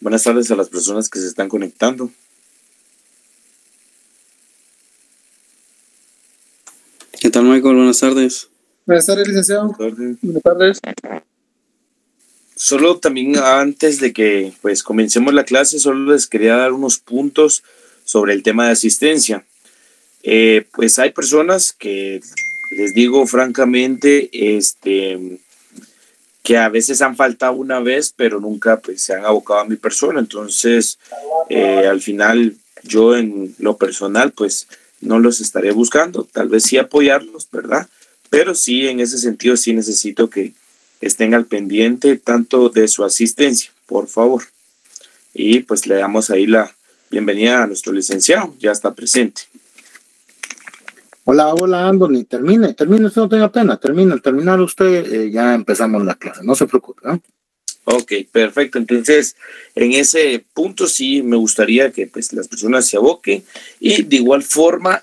Buenas tardes a las personas que se están conectando. ¿Qué tal, Michael? Buenas tardes. Buenas tardes, licenciado. Buenas tardes. Solo también antes de que pues comencemos la clase, solo les quería dar unos puntos sobre el tema de asistencia. Pues hay personas que les digo francamente, que a veces han faltado una vez, pero nunca pues se han abocado a mi persona. Entonces, al final, yo en lo personal, pues no los estaré buscando. Tal vez sí apoyarlos, ¿verdad? Pero sí, en ese sentido, sí necesito que estén al pendiente tanto de su asistencia, por favor. Y pues le damos ahí la bienvenida a nuestro licenciado, ya está presente. Hola, Anthony, termine, usted no tenga pena, al terminar usted, ya empezamos la clase, no se preocupe, ¿no? Ok, perfecto. Entonces, en ese punto sí me gustaría que pues las personas se aboquen y de igual forma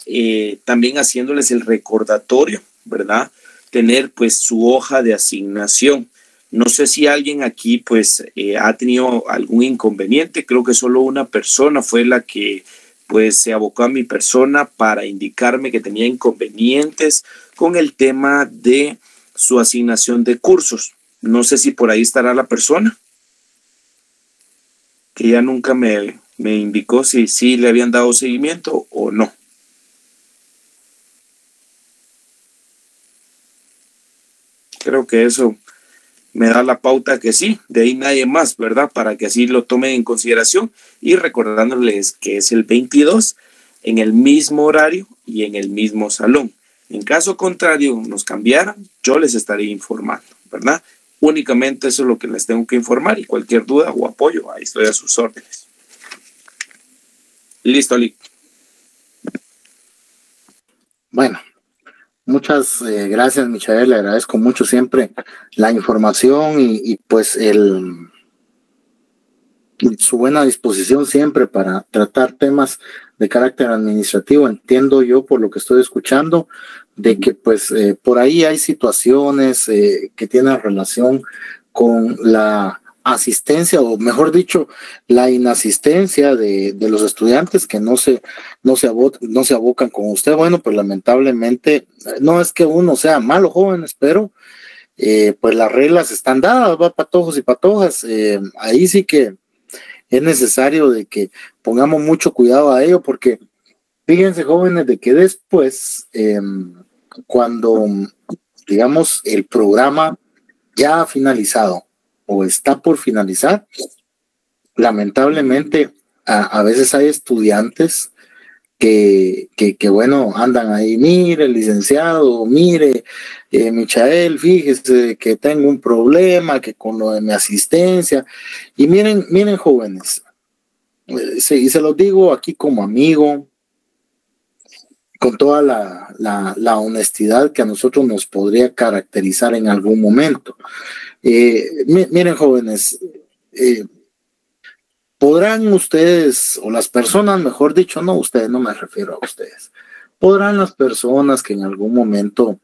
también haciéndoles el recordatorio, ¿verdad? Tener pues su hoja de asignación. No sé si alguien aquí pues ha tenido algún inconveniente. Creo que solo una persona fue la que pues se abocó a mi persona para indicarme que tenía inconvenientes con el tema de su asignación de cursos. No sé si por ahí estará la persona que ya nunca me indicó si sí le habían dado seguimiento o no. Creo que eso me da la pauta que sí, de ahí nadie más, ¿verdad? Para que así lo tomen en consideración y recordándoles que es el 22 en el mismo horario y en el mismo salón. En caso contrario nos cambiaran, yo les estaré informando, ¿verdad? Únicamente eso es lo que les tengo que informar y cualquier duda o apoyo, ahí estoy a sus órdenes. Listo, Ali. Bueno, muchas gracias, Michael, le agradezco mucho siempre la información y pues su buena disposición siempre para tratar temas de carácter administrativo. Entiendo yo por lo que estoy escuchando de que pues por ahí hay situaciones que tienen relación con la asistencia o mejor dicho la inasistencia de los estudiantes que no se abocan con usted. Bueno, pues lamentablemente no es que uno sea malo, jóvenes, pero pues las reglas están dadas, va, patojos y patojas. Ahí sí que es necesario de que pongamos mucho cuidado a ello, porque fíjense, jóvenes, de que después, cuando, digamos, el programa ya ha finalizado o está por finalizar, lamentablemente a veces hay estudiantes que bueno, andan ahí, mire, licenciado, mire, Michael, fíjese que tengo un problema, que con lo de mi asistencia, y miren jóvenes, y se los digo aquí como amigo, con toda la honestidad que a nosotros nos podría caracterizar en algún momento. Miren jóvenes, podrán ustedes, o las personas, mejor dicho, no ustedes, no me refiero a ustedes, podrán las personas que en algún momento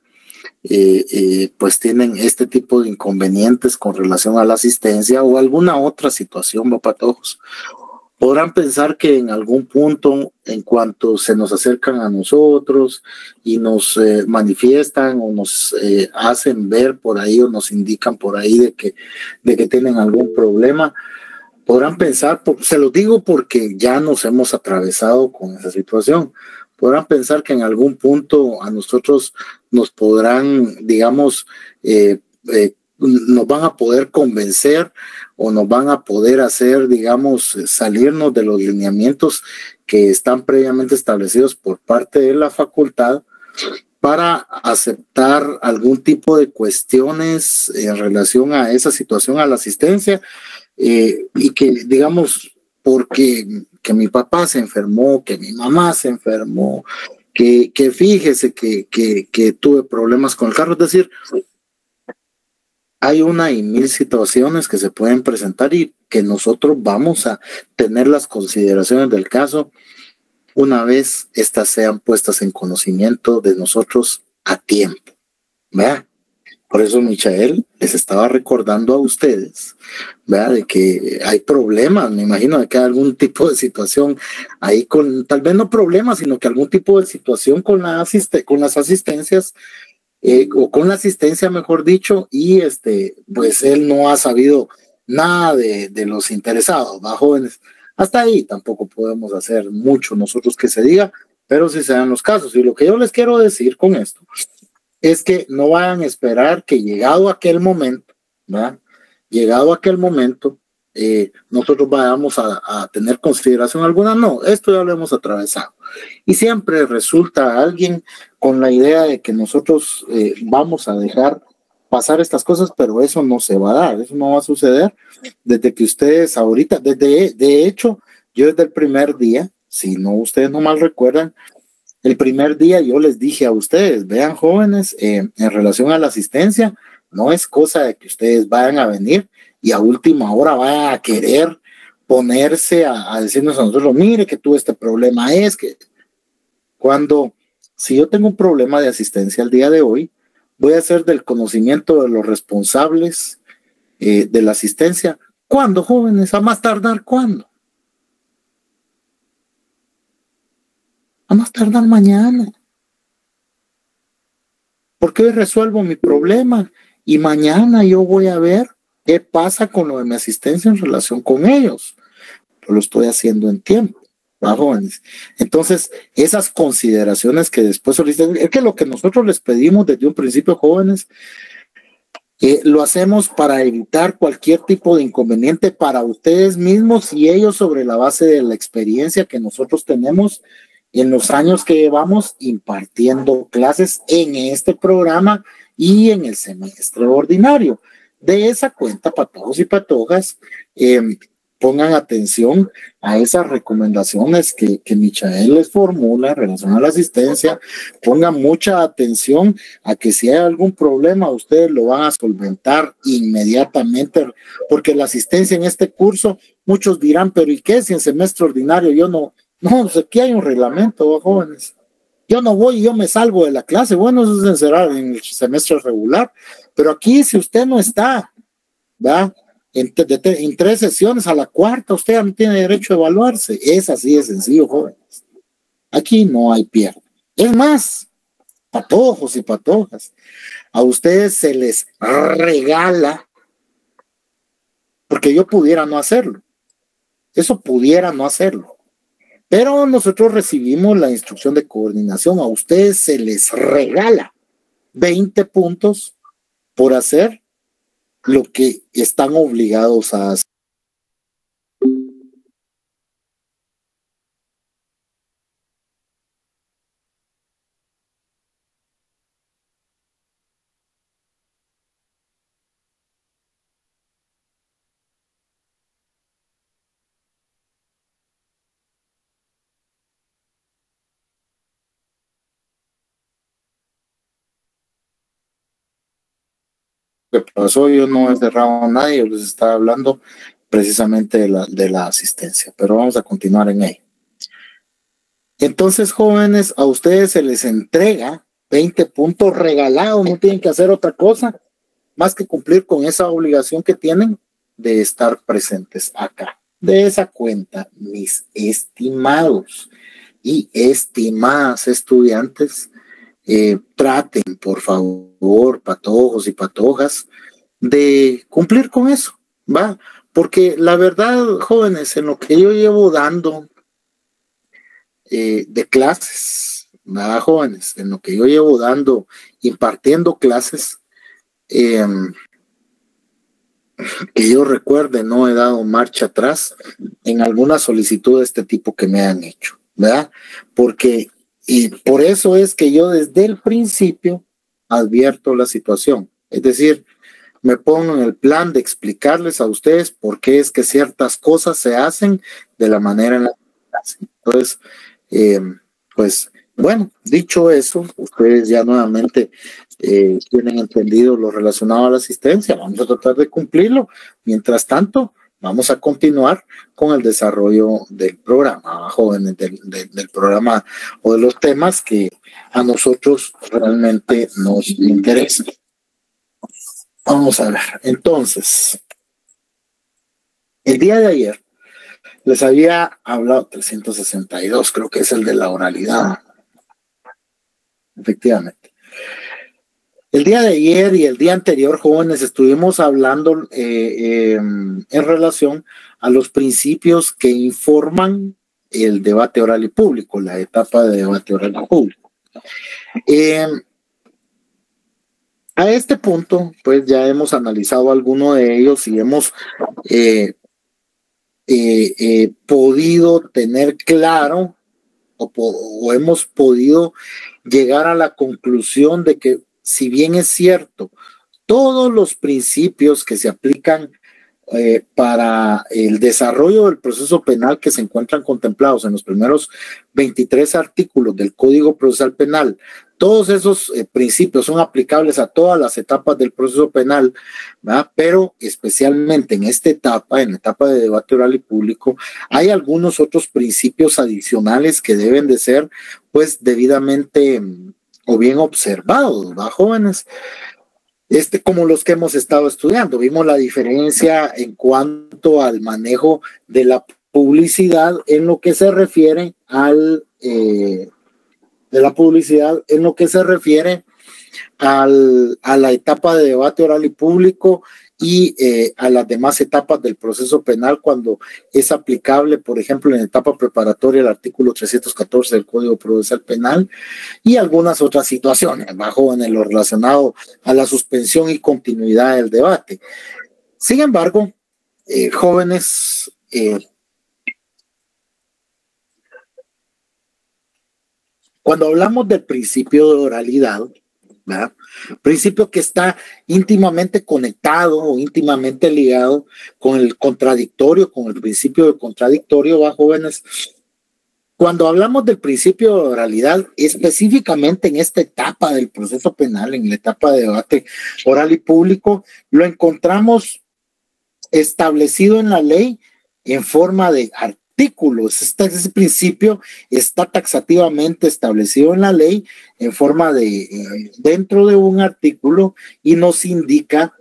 pues tienen este tipo de inconvenientes con relación a la asistencia o alguna otra situación, va, patojos, podrán pensar que en algún punto, en cuanto se nos acercan a nosotros y nos manifiestan o nos hacen ver por ahí o nos indican por ahí de que tienen algún problema, podrán pensar, se lo digo porque ya nos hemos atravesado con esa situación, podrán pensar que en algún punto a nosotros nos podrán, digamos, nos van a poder convencer o nos van a poder hacer, digamos, salirnos de los lineamientos que están previamente establecidos por parte de la facultad para aceptar algún tipo de cuestiones en relación a esa situación, a la asistencia, y que, digamos, porque que mi papá se enfermó, que mi mamá se enfermó, que fíjese que tuve problemas con el carro, es decir, hay una y mil situaciones que se pueden presentar y que nosotros vamos a tener las consideraciones del caso una vez estas sean puestas en conocimiento de nosotros a tiempo, ¿verdad? Por eso Michael les estaba recordando a ustedes, ¿verdad? De que hay problemas, me imagino de que hay algún tipo de situación ahí con, tal vez no problemas, sino que algún tipo de situación con con las asistencias, o con la asistencia, mejor dicho, y pues él no ha sabido nada de los interesados, ¿va, jóvenes? Hasta ahí tampoco podemos hacer mucho nosotros que se diga, pero sí se dan los casos. Y lo que yo les quiero decir con esto es que no vayan a esperar que llegado aquel momento, ¿verdad? Llegado aquel momento, nosotros vayamos a tener consideración alguna. No, esto ya lo hemos atravesado. Y siempre resulta alguien con la idea de que nosotros vamos a dejar pasar estas cosas, pero eso no se va a dar, eso no va a suceder desde que ustedes ahorita, de hecho, yo desde el primer día, si no ustedes no mal recuerdan, el primer día yo les dije a ustedes, vean jóvenes, en relación a la asistencia, no es cosa de que ustedes vayan a venir y a última hora vayan a querer ponerse a decirnos a nosotros, mire que tuve este problema, es que si yo tengo un problema de asistencia el día de hoy, voy a hacer del conocimiento de los responsables de la asistencia. ¿Cuándo, jóvenes? ¿A más tardar cuándo? A más tardar mañana. Porque hoy resuelvo mi problema y mañana yo voy a ver qué pasa con lo de mi asistencia en relación con ellos. Yo lo estoy haciendo en tiempo, ¿va, jóvenes? Entonces, esas consideraciones que después solicitan, es que lo que nosotros les pedimos desde un principio, jóvenes, lo hacemos para evitar cualquier tipo de inconveniente para ustedes mismos y ellos sobre la base de la experiencia que nosotros tenemos en los años que llevamos impartiendo clases en este programa y en el semestre ordinario. De esa cuenta, patojos y patojas, pongan atención a esas recomendaciones que Michael les formula en relación a la asistencia. Pongan mucha atención a que si hay algún problema, ustedes lo van a solventar inmediatamente, porque la asistencia en este curso, muchos dirán, pero ¿y qué si en semestre ordinario yo no? No, pues aquí hay un reglamento, jóvenes. Yo no voy y yo me salgo de la clase. Bueno, eso será en el semestre regular, pero aquí si usted no está, ¿verdad? En 3 sesiones, a la cuarta usted ya no tiene derecho a evaluarse. Es así de sencillo, jóvenes. Aquí no hay pierde. Es más, patojos y patojas, a ustedes se les regala, porque yo pudiera no hacerlo. Eso pudiera no hacerlo. Pero nosotros recibimos la instrucción de coordinación. A ustedes se les regala 20 puntos por hacer lo que están obligados a hacer. Lo que pasó, yo no he cerrado a nadie, yo les estaba hablando precisamente de la asistencia, pero vamos a continuar en ello. Entonces, jóvenes, a ustedes se les entrega 20 puntos regalados, no tienen que hacer otra cosa más que cumplir con esa obligación que tienen de estar presentes acá. De esa cuenta, mis estimados y estimadas estudiantes, traten, por favor, patojos y patojas, de cumplir con eso, ¿va? Porque la verdad, jóvenes, en lo que yo llevo dando de clases, ¿va, jóvenes? En lo que yo llevo dando, impartiendo clases, que yo recuerde, no he dado marcha atrás en alguna solicitud de este tipo que me han hecho, ¿verdad? Porque, y por eso es que yo desde el principio advierto la situación, es decir, me pongo en el plan de explicarles a ustedes por qué es que ciertas cosas se hacen de la manera en la que se hacen. Entonces, pues bueno, dicho eso, ustedes ya nuevamente tienen entendido lo relacionado a la asistencia, vamos a tratar de cumplirlo. Mientras tanto, vamos a continuar con el desarrollo del programa, jóvenes, del programa o de los temas que a nosotros realmente nos interesan. Vamos a ver. Entonces, el día de ayer les había hablado 362, creo que es el de la oralidad. Efectivamente. El día de ayer y el día anterior, jóvenes, estuvimos hablando en relación a los principios que informan el debate oral y público, la etapa de debate oral y público. A este punto, pues ya hemos analizado alguno de ellos y hemos podido tener claro o hemos podido llegar a la conclusión de que, si bien es cierto, todos los principios que se aplican para el desarrollo del proceso penal que se encuentran contemplados en los primeros 23 artículos del Código Procesal Penal, todos esos principios son aplicables a todas las etapas del proceso penal, ¿verdad? Pero especialmente en esta etapa, en la etapa de debate oral y público, hay algunos otros principios adicionales que deben de ser pues debidamente o bien observados, ¿verdad, jóvenes? Como los que hemos estado estudiando. Vimos la diferencia en cuanto al manejo de la publicidad en lo que se refiere a la etapa de debate oral y público y a las demás etapas del proceso penal cuando es aplicable, por ejemplo, en la etapa preparatoria el artículo 314 del Código Procesal Penal y algunas otras situaciones, bajo en lo relacionado a la suspensión y continuidad del debate. Sin embargo, jóvenes, cuando hablamos del principio de oralidad, ¿verdad? Principio que está íntimamente conectado o íntimamente ligado con el contradictorio, con el principio de contradictorio, ¿va, jóvenes? Cuando hablamos del principio de oralidad, específicamente en esta etapa del proceso penal, en la etapa de debate oral y público, lo encontramos establecido en la ley en forma de artículos. Ese principio está taxativamente establecido en la ley en forma de dentro de un artículo y nos indica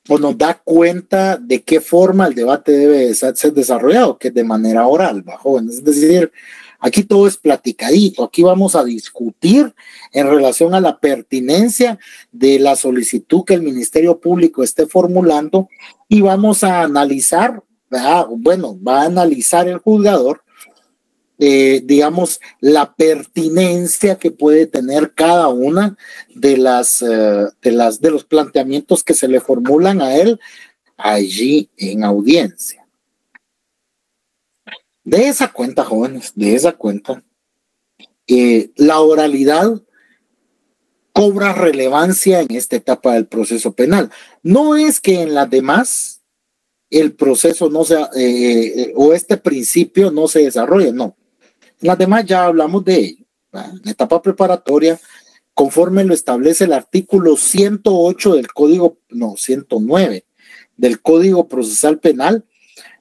o nos da cuenta de qué forma el debate debe ser desarrollado, que es de manera oral, ¿bajo? Es decir, aquí todo es platicadito, aquí vamos a discutir en relación a la pertinencia de la solicitud que el Ministerio Público esté formulando y vamos a analizar, ¿verdad? Bueno, va a analizar el juzgador, digamos, la pertinencia que puede tener cada una de los planteamientos que se le formulan a él allí en audiencia. De esa cuenta, jóvenes, de esa cuenta, la oralidad cobra relevancia en esta etapa del proceso penal. No es que en las demás el proceso no sea, o este principio no se desarrolle, no. En las demás ya hablamos de ello. En la etapa preparatoria, conforme lo establece el artículo 108 del Código, no, 109 del Código Procesal Penal,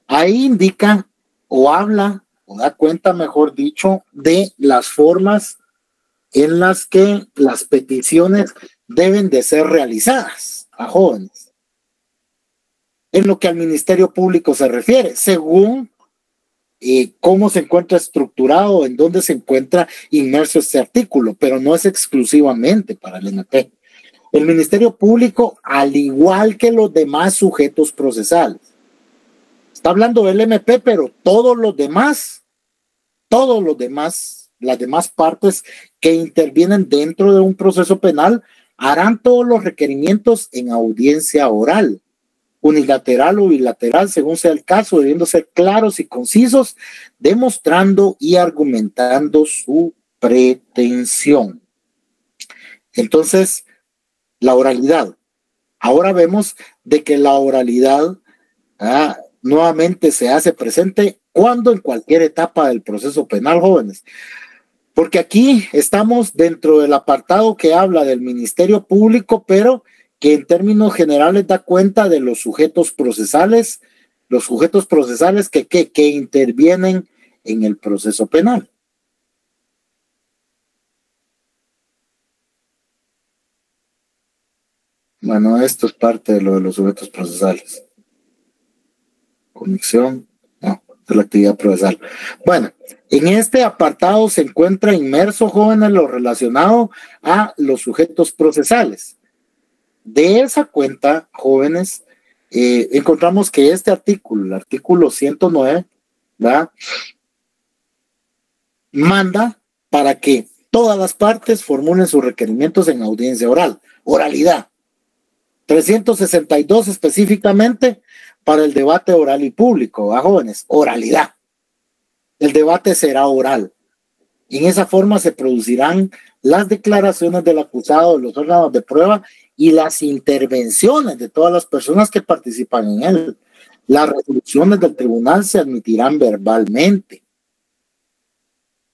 ahí indica o habla, o da cuenta, mejor dicho, de las formas en las que las peticiones deben de ser realizadas a jóvenes. En lo que al Ministerio Público se refiere, según cómo se encuentra estructurado, en dónde se encuentra inmerso este artículo, pero no es exclusivamente para el MP. El Ministerio Público, al igual que los demás sujetos procesales, está hablando del MP, pero todos los demás, las demás partes que intervienen dentro de un proceso penal harán todos los requerimientos en audiencia oral, unilateral o bilateral, según sea el caso, debiendo ser claros y concisos, demostrando y argumentando su pretensión. Entonces, la oralidad. Ahora vemos de que la oralidad nuevamente se hace presente cuando en cualquier etapa del proceso penal, jóvenes. Porque aquí estamos dentro del apartado que habla del Ministerio Público, pero que en términos generales da cuenta de los sujetos procesales que intervienen en el proceso penal. Bueno, esto es parte de lo de los sujetos procesales. Conexión, no, de la actividad procesal. Bueno, en este apartado se encuentra inmerso, jóvenes, lo relacionado a los sujetos procesales. De esa cuenta, jóvenes, encontramos que este artículo, el artículo 109, ¿verdad?, manda para que todas las partes formulen sus requerimientos en audiencia oral. Oralidad. 362 específicamente para el debate oral y público, ¿va, jóvenes? Oralidad. El debate será oral. En esa forma se producirán las declaraciones del acusado, de los órganos de prueba y las intervenciones de todas las personas que participan en él. Las resoluciones del tribunal se admitirán verbalmente.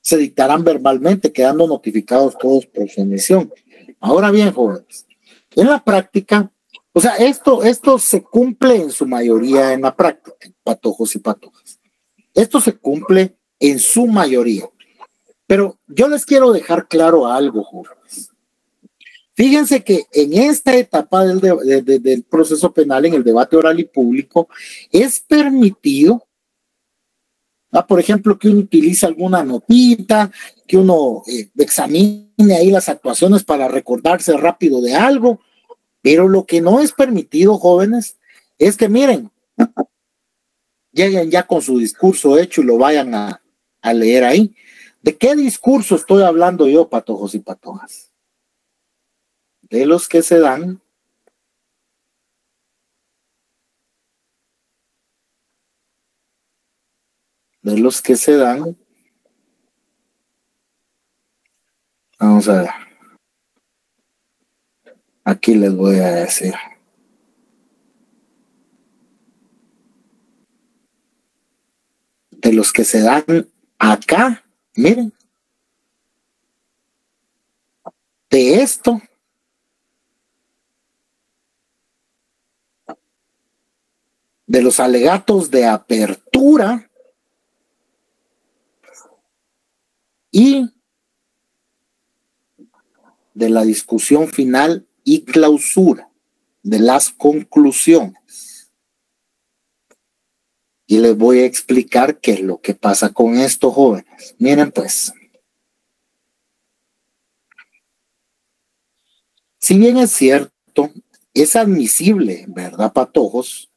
Se dictarán verbalmente, quedando notificados todos por su emisión. Ahora bien, jóvenes, en la práctica, o sea, esto se cumple en su mayoría en la práctica, patojos y patojas. Esto se cumple en su mayoría. Pero yo les quiero dejar claro algo, jóvenes. Fíjense que en esta etapa del proceso penal, en el debate oral y público, es permitido, por ejemplo, que uno utilice alguna notita, que uno examine ahí las actuaciones para recordarse rápido de algo, pero lo que no es permitido, jóvenes, es que miren, lleguen ya con su discurso hecho y lo vayan a leer ahí. ¿De qué discurso estoy hablando yo, patojos y patojas? De los que se dan vamos a ver, aquí les voy a decir, de los que se dan acá, miren, de esto, de los alegatos de apertura y de la discusión final y clausura, de las conclusiones. Y les voy a explicar qué es lo que pasa con esto, jóvenes. Miren pues, si bien es cierto, es admisible, ¿verdad, patojos?,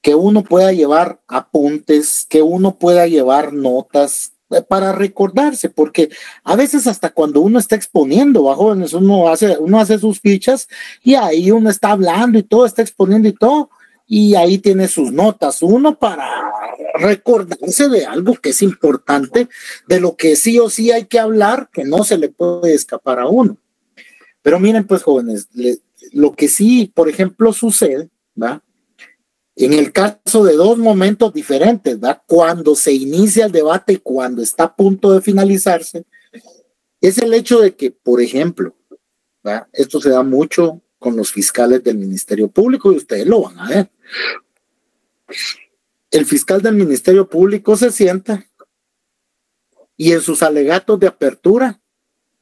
que uno pueda llevar apuntes, que uno pueda llevar notas para recordarse, porque a veces hasta cuando uno está exponiendo, ¿va, jóvenes? Uno hace sus fichas y ahí uno está hablando y todo, está exponiendo y todo, y ahí tiene sus notas, uno para recordarse de algo que es importante, de lo que sí o sí hay que hablar, que no se le puede escapar a uno. Pero miren pues, jóvenes, lo que sí, por ejemplo, sucede, ¿va?, en el caso de dos momentos diferentes, ¿verdad?, cuando se inicia el debate y cuando está a punto de finalizarse, es el hecho de que, por ejemplo, ¿verdad?, esto se da mucho con los fiscales del Ministerio Público y ustedes lo van a ver. El fiscal del Ministerio Público se sienta y en sus alegatos de apertura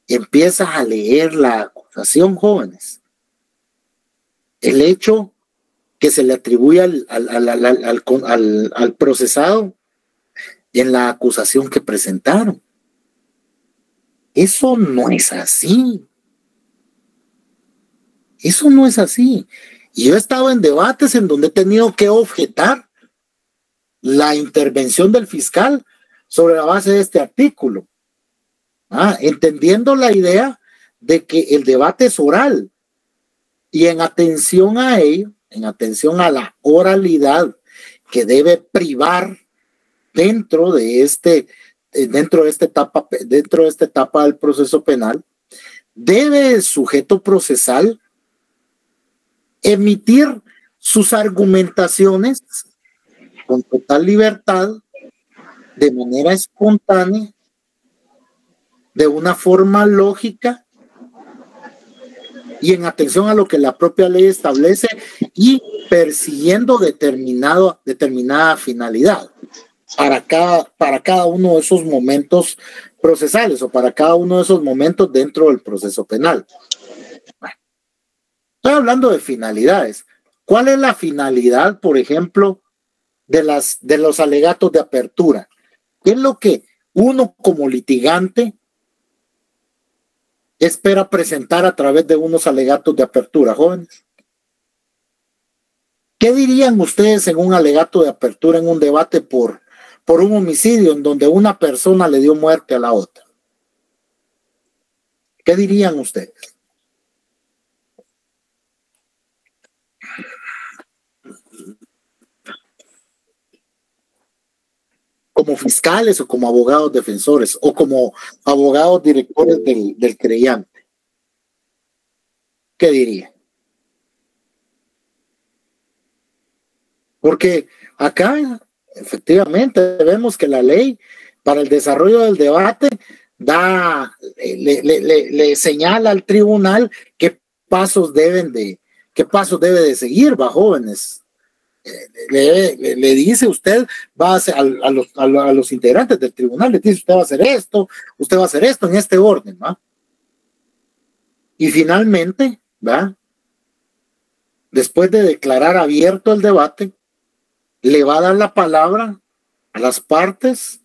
empieza a leer la acusación, jóvenes. El hecho que se le atribuye al procesado en la acusación que presentaron. Eso no es así. Eso no es así. Y yo he estado en debates en donde he tenido que objetar la intervención del fiscal sobre la base de este artículo, entendiendo la idea de que el debate es oral y en atención a ello, en atención a la oralidad que debe privar dentro de esta etapa del proceso penal, debe el sujeto procesal emitir sus argumentaciones con total libertad, de manera espontánea, de una forma lógica y en atención a lo que la propia ley establece y persiguiendo determinada finalidad para cada uno de esos momentos procesales o para cada uno de esos momentos dentro del proceso penal. Bueno, Estoy hablando de finalidades. ¿Cuál es la finalidad, por ejemplo, de los alegatos de apertura? ¿Qué es lo que uno como litigante espera presentar a través de unos alegatos de apertura, jóvenes? ¿Qué dirían ustedes en un alegato de apertura en un debate por un homicidio en donde una persona le dio muerte a la otra? ¿Qué dirían ustedes? Como fiscales o como abogados defensores o como abogados directores del creyente. ¿Qué dirían? Porque acá efectivamente vemos que la ley para el desarrollo del debate le señala al tribunal qué pasos debe de seguir, va, jóvenes. Le dice usted, va a los integrantes del tribunal, le dice usted va a hacer esto en este orden, ¿va? Y finalmente, ¿va? Después de declarar abierto el debate, le va a dar la palabra a las partes,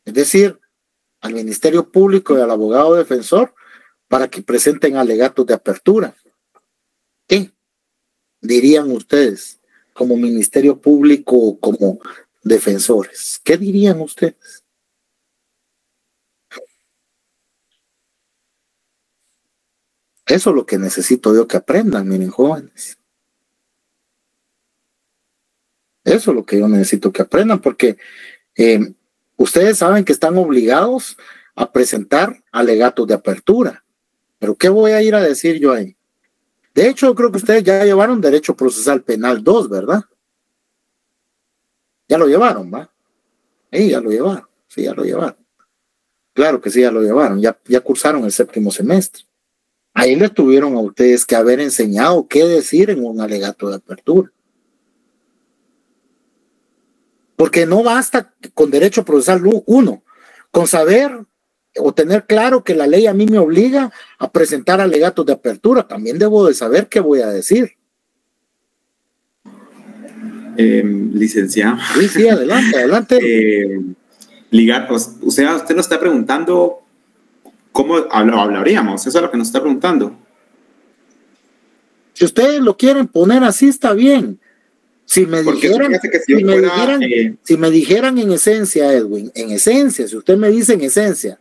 es decir, al Ministerio Público y al abogado defensor, para que presenten alegatos de apertura. ¿Qué dirían ustedes como Ministerio Público o como defensores? ¿Qué dirían ustedes? Eso es lo que necesito yo que aprendan, miren, jóvenes. Eso es lo que yo necesito que aprendan, porque ustedes saben que están obligados a presentar alegatos de apertura. Pero ¿qué voy a ir a decir yo ahí? De hecho, yo creo que ustedes ya llevaron Derecho Procesal Penal 2, ¿verdad? Ya lo llevaron, ¿va? Sí, ya lo llevaron. Sí, ya lo llevaron. Claro que sí, ya lo llevaron. Ya cursaron el 7º semestre. Ahí les tuvieron a ustedes que haber enseñado qué decir en un alegato de apertura. Porque no basta con Derecho Procesal 1, con saber o tener claro que la ley a mí me obliga a presentar alegatos de apertura. También debo de saber qué voy a decir. Licenciado. Sí, adelante. Usted nos está preguntando cómo hablaríamos. Eso es lo que nos está preguntando. Si ustedes lo quieren poner así, está bien. Si me dijeran en esencia, Edwin, en esencia, si usted me dice en esencia,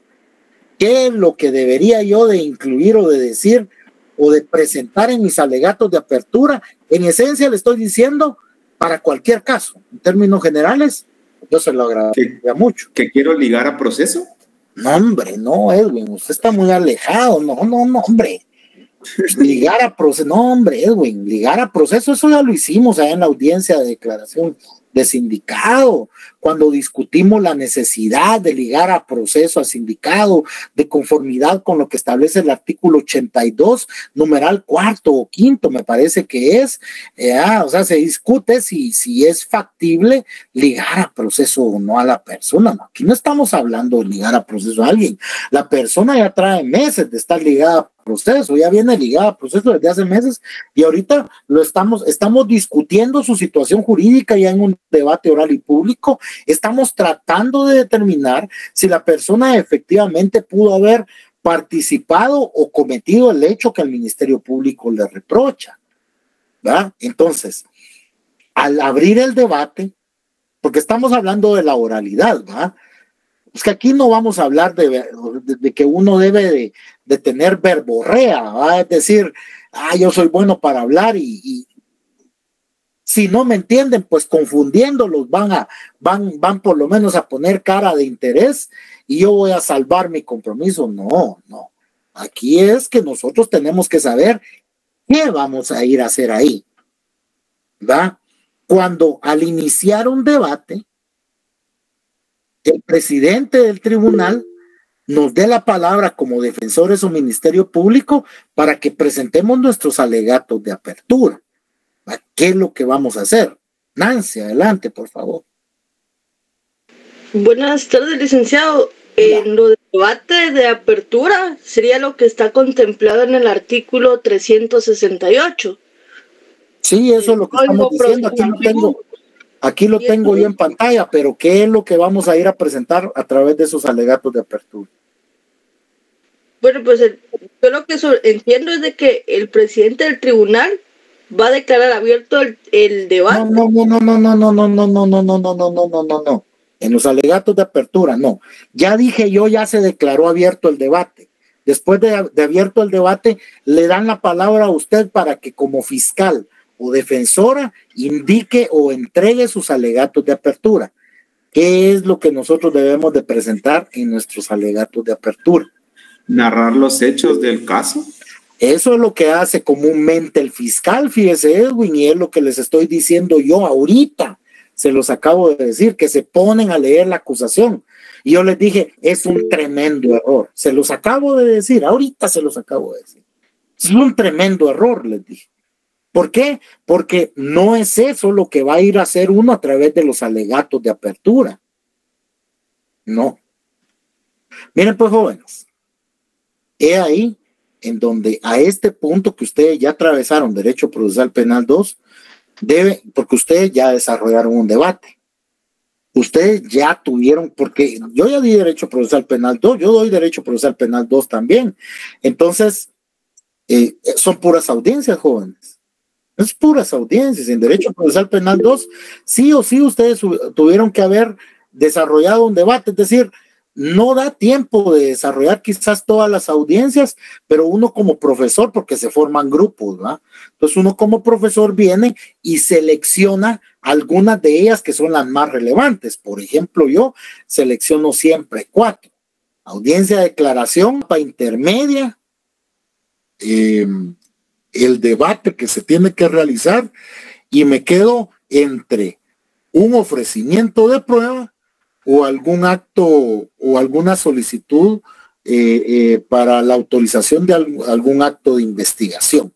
¿qué es lo que debería yo de incluir o de decir o de presentar en mis alegatos de apertura? En esencia le estoy diciendo para cualquier caso. En términos generales, yo se lo agradecería mucho. ¿Que quiero ligar a proceso? No, hombre, no, Edwin, usted está muy alejado. No, hombre. Ligar a proceso, no, hombre, Edwin, ligar a proceso, eso ya lo hicimos allá en la audiencia de declaración de sindicado, cuando discutimos la necesidad de ligar a proceso a sindicado de conformidad con lo que establece el artículo 82, numeral 4º o 5º, me parece que es, o sea, se discute si es factible ligar a proceso o no a la persona. No, aquí no estamos hablando de ligar a proceso a alguien, la persona ya trae meses de estar ligada a proceso, ya viene ligada a proceso desde hace meses y ahorita estamos discutiendo su situación jurídica ya en un debate oral y público. Estamos tratando de determinar si la persona efectivamente pudo haber participado o cometido el hecho que el Ministerio Público le reprocha, ¿verdad? Entonces, al abrir el debate, porque estamos hablando de la oralidad, ¿verdad? Es que aquí no vamos a hablar de que uno debe de tener verborrea, ¿va? Es decir, yo soy bueno para hablar y si no me entienden, pues confundiéndolos van por lo menos a poner cara de interés y yo voy a salvar mi compromiso. No. Aquí es que nosotros tenemos que saber qué vamos a ir a hacer ahí, ¿va? Cuando al iniciar un debate, el presidente del tribunal nos dé la palabra como defensores o Ministerio Público para que presentemos nuestros alegatos de apertura. ¿Qué es lo que vamos a hacer? Nancy, adelante, por favor. Buenas tardes, licenciado. Lo de debate de apertura sería lo que está contemplado en el artículo 368. Sí, eso es lo que estamos diciendo. Aquí lo tengo yo en pantalla, pero ¿qué es lo que vamos a ir a presentar a través de esos alegatos de apertura? Bueno, pues yo lo que entiendo es de que el presidente del tribunal va a declarar abierto el debate. No. En los alegatos de apertura, no. Ya dije yo, ya se declaró abierto el debate. Después de abierto el debate, le dan la palabra a usted para que como fiscal o defensora indique o entregue sus alegatos de apertura. ¿Qué es lo que nosotros debemos de presentar en nuestros alegatos de apertura? Narrar los hechos del caso. Eso es lo que hace comúnmente el fiscal, fíjese, Edwin, y es lo que les estoy diciendo yo ahorita. Se los acabo de decir, que se ponen a leer la acusación. Y yo les dije, es un tremendo error. Se los acabo de decir, ahorita se los acabo de decir. Es un tremendo error, les dije. ¿Por qué? Porque no es eso lo que va a ir a hacer uno a través de los alegatos de apertura. No. Miren pues, jóvenes. He ahí en donde a este punto que ustedes ya atravesaron Derecho Procesal Penal 2, porque ustedes ya desarrollaron un debate. Ustedes ya tuvieron, porque yo ya di Derecho Procesal Penal 2, yo doy Derecho Procesal Penal 2 también. Entonces, son puras audiencias, jóvenes. Es puras audiencias. En Derecho Procesal Penal 2, sí o sí ustedes tuvieron que haber desarrollado un debate, es decir, no da tiempo de desarrollar quizás todas las audiencias, pero uno como profesor, porque se forman grupos, ¿verdad? Entonces uno como profesor viene y selecciona algunas de ellas que son las más relevantes. Por ejemplo, yo selecciono siempre 4. Audiencia de declaración para intermedia, el debate que se tiene que realizar, y me quedo entre un ofrecimiento de prueba o algún acto o alguna solicitud para la autorización de algún acto de investigación.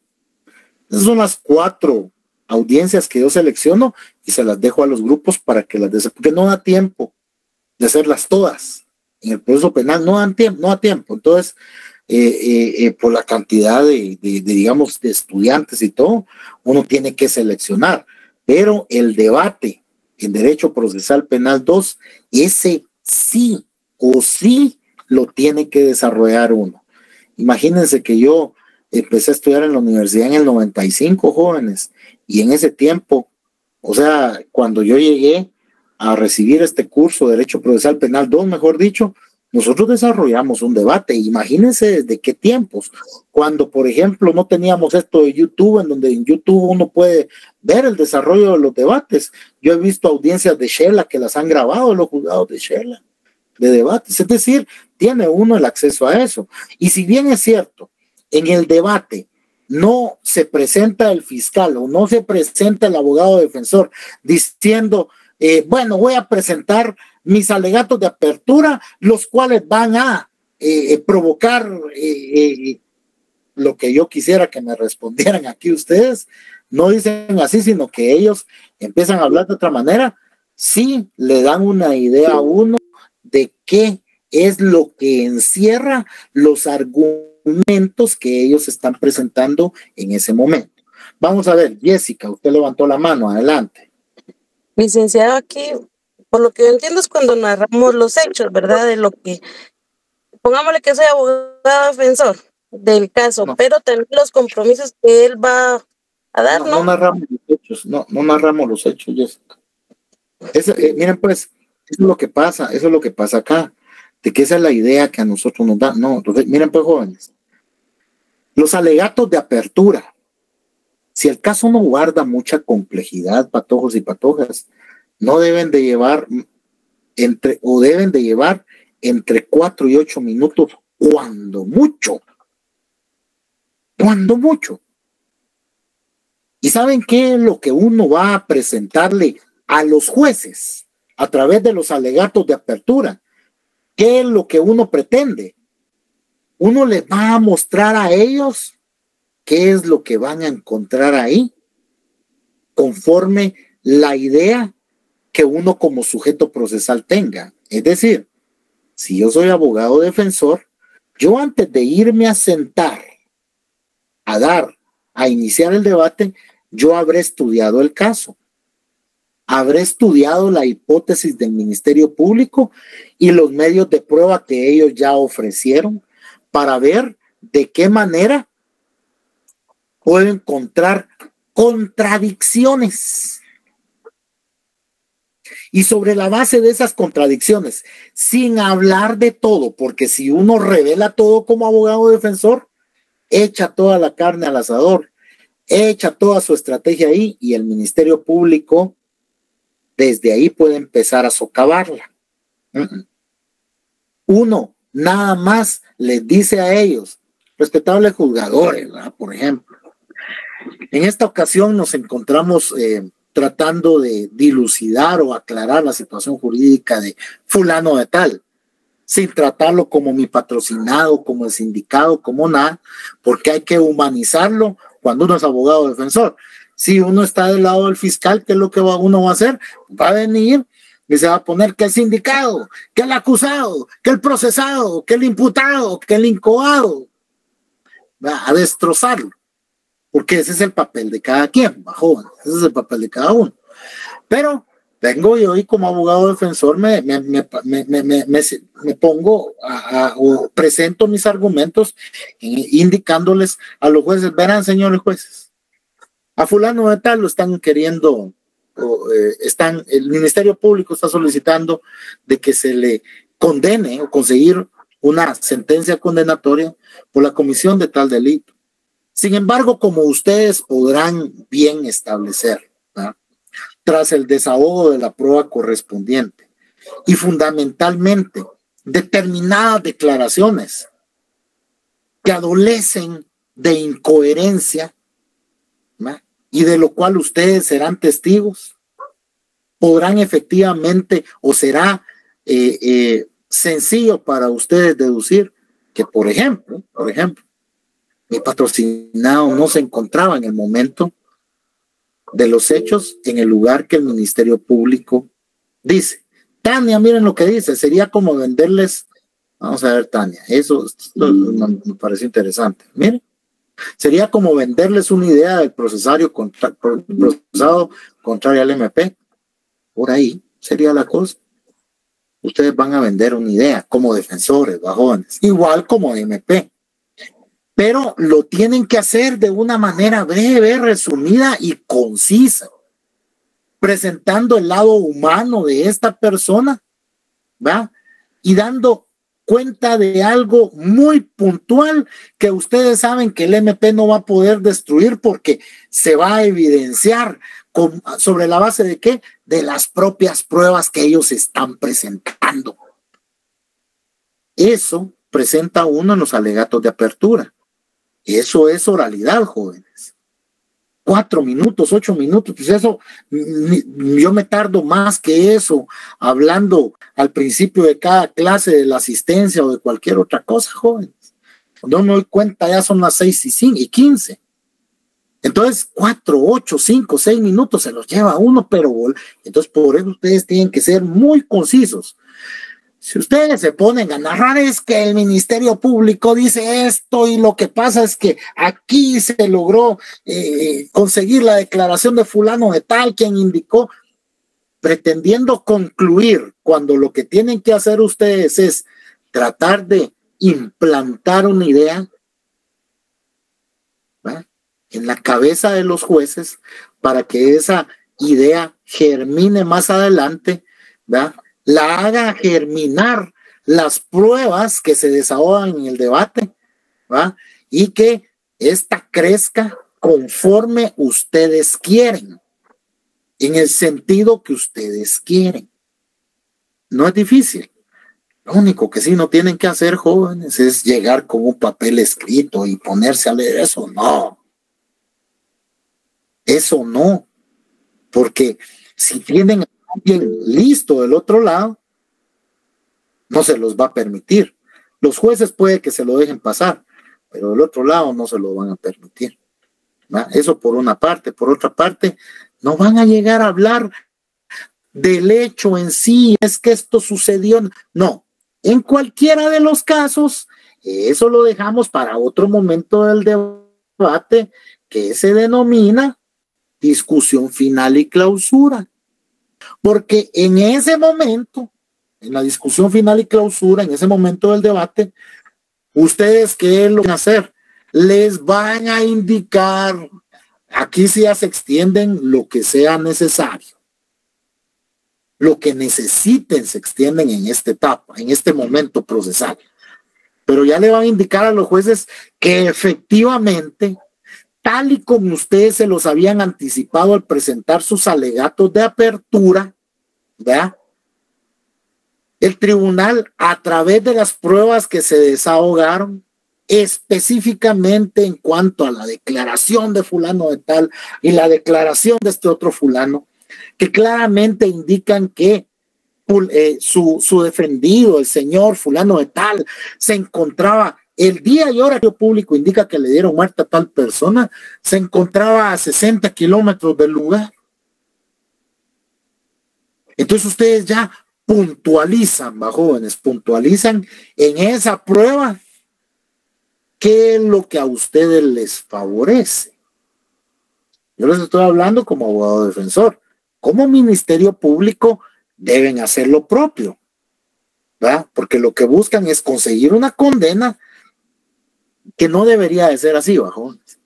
Esas son las 4 audiencias que yo selecciono y se las dejo a los grupos para que las porque no da tiempo de hacerlas todas. En el proceso penal no da tiempo. Entonces, por la cantidad digamos, de estudiantes y todo, uno tiene que seleccionar. Pero el debate en Derecho Procesal Penal 2, ese sí o sí lo tiene que desarrollar uno. Imagínense que yo empecé a estudiar en la universidad en el 95, jóvenes, y en ese tiempo, o sea, cuando yo llegué a recibir este curso de Derecho Procesal Penal 2, mejor dicho, nosotros desarrollamos un debate. Imagínense desde qué tiempos, cuando por ejemplo no teníamos esto de YouTube, en donde en YouTube uno puede ver el desarrollo de los debates. Yo he visto audiencias de Shela que las han grabado en los juzgados de Shela, de debates, es decir, tiene uno el acceso a eso. Y si bien es cierto, en el debate no se presenta el fiscal o no se presenta el abogado defensor diciendo, bueno, voy a presentar mis alegatos de apertura, los cuales van a provocar lo que yo quisiera que me respondieran aquí ustedes. No dicen así, sino que ellos empiezan a hablar de otra manera. Sí le dan una idea a uno de qué es lo que encierra los argumentos que ellos están presentando en ese momento. Vamos a ver, Jessica, usted levantó la mano, adelante. Licenciado, aquí, por lo que yo entiendo es cuando narramos los hechos, ¿verdad? De lo que, pongámosle que soy abogado defensor del caso, no, pero también los compromisos que él va a dar, ¿no? No narramos los hechos, no narramos los hechos, Jessica. Miren pues, eso es lo que pasa acá, de que esa es la idea que a nosotros nos da. No, entonces, miren pues, jóvenes, los alegatos de apertura, si el caso no guarda mucha complejidad, patojos y patojas, no deben de llevar deben de llevar entre 4 y 8 minutos, cuando mucho. Cuando mucho. ¿Y saben qué es lo que uno va a presentarle a los jueces a través de los alegatos de apertura? ¿Qué es lo que uno pretende? Uno les va a mostrar a ellos qué es lo que van a encontrar ahí, conforme la idea que uno como sujeto procesal tenga. Es decir, si yo soy abogado defensor, yo antes de irme a sentar, a iniciar el debate, yo habré estudiado el caso. Habré estudiado la hipótesis del Ministerio Público y los medios de prueba que ellos ya ofrecieron para ver de qué manera puedo encontrar contradicciones. Y sobre la base de esas contradicciones, sin hablar de todo, porque si uno revela todo como abogado defensor, echa toda la carne al asador, echa toda su estrategia ahí y el Ministerio Público desde ahí puede empezar a socavarla. Uno nada más les dice a ellos, respetables juzgadores, ¿verdad? Por ejemplo, en esta ocasión nos encontramos tratando de dilucidar o aclarar la situación jurídica de fulano de tal, sin tratarlo como mi patrocinado, como el sindicado, como nada, porque hay que humanizarlo cuando uno es abogado defensor. Si uno está del lado del fiscal, ¿qué es lo que uno va a hacer? Va a venir y se va a poner que el sindicado, que el acusado, que el procesado, que el imputado, que el incoado, va a destrozarlo, porque ese es el papel de cada quien, joven, ese es el papel de cada uno. Pero vengo yo y como abogado defensor me pongo o presento mis argumentos indicándoles a los jueces, verán señores jueces, a fulano de tal lo están queriendo, el Ministerio Público está solicitando de que se le condene o conseguir una sentencia condenatoria por la comisión de tal delito. Sin embargo, como ustedes podrán bien establecer, ¿verdad?, tras el desahogo de la prueba correspondiente y fundamentalmente determinadas declaraciones que adolecen de incoherencia, ¿verdad?, y de lo cual ustedes serán testigos, podrán efectivamente o será sencillo para ustedes deducir que, por ejemplo, mi patrocinado no se encontraba en el momento de los hechos en el lugar que el Ministerio Público dice. Tania, miren lo que dice, sería como venderles, vamos a ver Tania, eso me parece interesante, miren. Sería como venderles una idea del procesado contrario al MP. Por ahí sería la cosa. Ustedes van a vender una idea como defensores, jóvenes, igual como MP. Pero lo tienen que hacer de una manera breve, resumida y concisa, presentando el lado humano de esta persona, ¿va? Y dando cuenta de algo muy puntual que ustedes saben que el MP no va a poder destruir porque se va a evidenciar sobre la base de ¿qué? De las propias pruebas que ellos están presentando. Eso presenta uno en los alegatos de apertura. Eso es oralidad, jóvenes. 4 minutos, 8 minutos, pues eso, yo me tardo más que eso hablando al principio de cada clase de la asistencia o de cualquier otra cosa, jóvenes. Cuando me doy cuenta ya son las 6:15. Entonces 4, 8, 5, 6 minutos se los lleva uno, pero entonces por eso ustedes tienen que ser muy concisos. Si ustedes se ponen a narrar es que el Ministerio Público dice esto y lo que pasa es que aquí se logró conseguir la declaración de fulano de tal, quien indicó, pretendiendo concluir cuando lo que tienen que hacer ustedes es tratar de implantar una idea, ¿verdad?, en la cabeza de los jueces para que esa idea germine más adelante, ¿verdad?, la haga germinar las pruebas que se desahogan en el debate, ¿va?, y que esta crezca conforme ustedes quieren, en el sentido que ustedes quieren. No es difícil. Lo único que sí no tienen que hacer, jóvenes, es llegar con un papel escrito y ponerse a leer eso. No. Eso no. Porque si tienen a alguien listo del otro lado, no se los va a permitir. Los jueces puede que se lo dejen pasar, pero del otro lado no se lo van a permitir, ¿va? Eso por una parte. Por otra parte, no van a llegar a hablar del hecho en sí, es que esto sucedió. No, En cualquiera de los casos, eso lo dejamos para otro momento del debate que se denomina discusión final y clausura. Porque en ese momento, en la discusión final y clausura, en ese momento del debate, ustedes, ¿qué es lo que van a hacer? Les van a indicar, aquí sí ya se extienden lo que sea necesario. Lo que necesiten se extienden en esta etapa, en este momento procesal. Pero ya le van a indicar a los jueces que efectivamente, tal y como ustedes se los habían anticipado al presentar sus alegatos de apertura, ¿verdad? El tribunal, a través de las pruebas que se desahogaron, específicamente en cuanto a la declaración de fulano de tal y la declaración de este otro fulano, que claramente indican que su defendido, el señor fulano de tal, se encontraba el día y hora que el público indica que le dieron muerte a tal persona, se encontraba a 60 kilómetros del lugar. Entonces ustedes ya puntualizan, jóvenes, puntualizan en esa prueba qué es lo que a ustedes les favorece. Yo les estoy hablando como abogado defensor. Como Ministerio Público deben hacer lo propio, ¿verdad? Porque lo que buscan es conseguir una condena que no debería de ser así, bajones,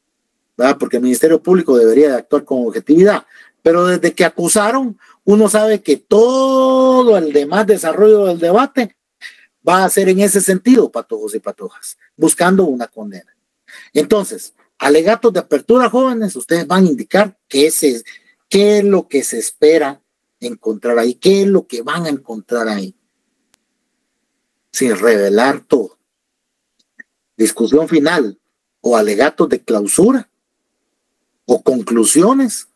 ¿verdad? Porque el Ministerio Público debería de actuar con objetividad. Pero desde que acusaron, uno sabe que todo el demás desarrollo del debate va a ser en ese sentido, patojos y patojas, buscando una condena. Entonces, alegatos de apertura, jóvenes, ustedes van a indicar qué es lo que se espera encontrar ahí, qué es lo que van a encontrar ahí, sin revelar todo. Discusión final o alegatos de clausura o conclusiones,